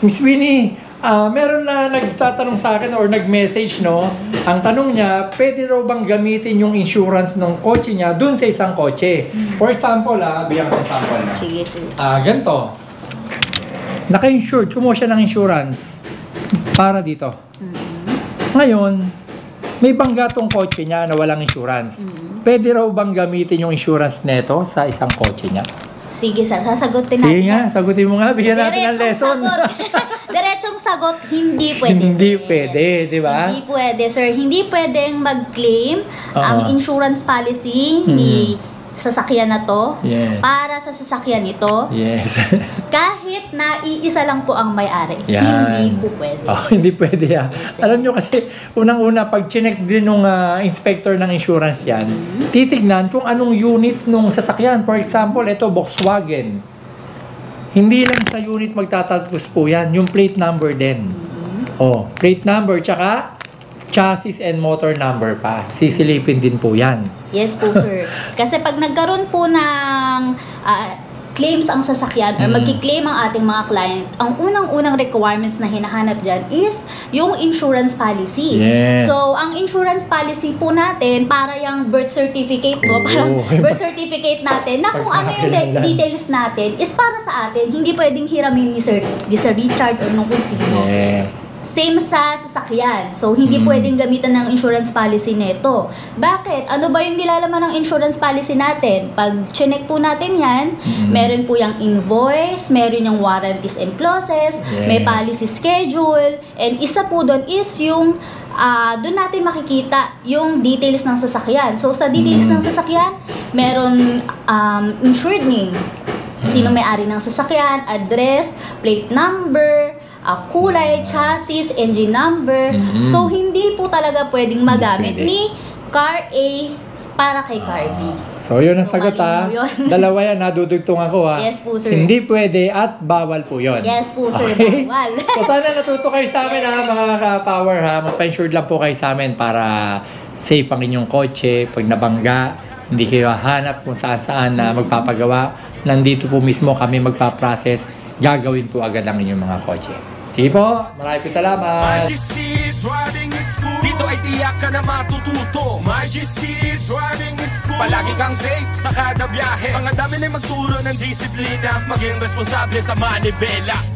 Miss Winnie, meron na nagtatanong sa akin or nag-message, no? Ang tanong niya, pwede raw bang gamitin yung insurance ng kotse niya dun sa isang kotse? For example, bigyan ko ng sample na. Sige, sir. Ganito. Naka-insured, kumuha siya ng insurance para dito. Ngayon, may bangga tong kotse niya na walang insurance. Pwede raw bang gamitin yung insurance neto sa isang kotse niya? Sige, sir. Sasagutin natin. Sige nga, sagutin mo nga. Bigyan natin ng lesson. Diretsong sagot, hindi pwede, Hindi sir. pwede, di ba? Hindi pwede, sir. Hindi pwedeng mag-claim ang insurance policy ni sasakyan na to para sa sasakyan nito. Yes. Kahit na iisa lang po ang may-ari. Yan. Hindi po pwede. Hindi pwede yan. Alam nyo kasi, unang-una, pag chinek din ng inspector ng insurance yan, titignan kung anong unit nung sasakyan. For example, ito, Volkswagen. Hindi lang sa unit magtatapos po yan, yung plate number din. Plate number, tsaka chassis and motor number pa. Sisilipin din po yan. Yes po, sir. Kasi pag nagkaroon po ng claims ang sasakyan or magki-claim ang ating mga client, ang unang-unang requirements na hinahanap dyan is yung insurance policy. Yes. So, ang insurance policy po natin, para yung birth certificate po, parang birth certificate natin, na kung ano yung details natin, is para sa atin. Hindi pwedeng hiramin ni Sir Richard or nung kung sino. Yes. Same sa sasakyan. So, hindi pwedeng gamitan ng insurance policy nito. Bakit? Ano ba yung nilalaman ng insurance policy natin? Pag chinek po natin yan, meron po yung invoice, meron yung warranties and clauses, may policy schedule, and isa po doon is yung doon natin makikita yung details ng sasakyan. So, sa details ng sasakyan, meron insured name. Sino may-ari ng sasakyan, address, plate number, kulay, chassis, engine number. So, hindi po talaga pwedeng magamit ni Car A para kay Car B. So, yun ang sagot Dalawa yan, nadudugtong ako Yes po, sir. Hindi pwede at bawal po yun. Yes po, sir. Okay? Bawal. So, sana natuto kayo sa amin mga ka-power Magpa-insured lang po kayo sa amin para safe ang inyong kotse. Pag nabangga, hindi kayo hanap kung saan na magpapagawa. Nandito po mismo kami magpa-process. Gagawin po agad ang inyong mga kotse. Sige po, maraming salamat. Majesty Driving School. Dito ay tiyak ka na matututo. Majesty Driving School. Palagi kang safe sa kada biyahe. Mga dami na magturo ng disiplina, maging responsable sa manibela.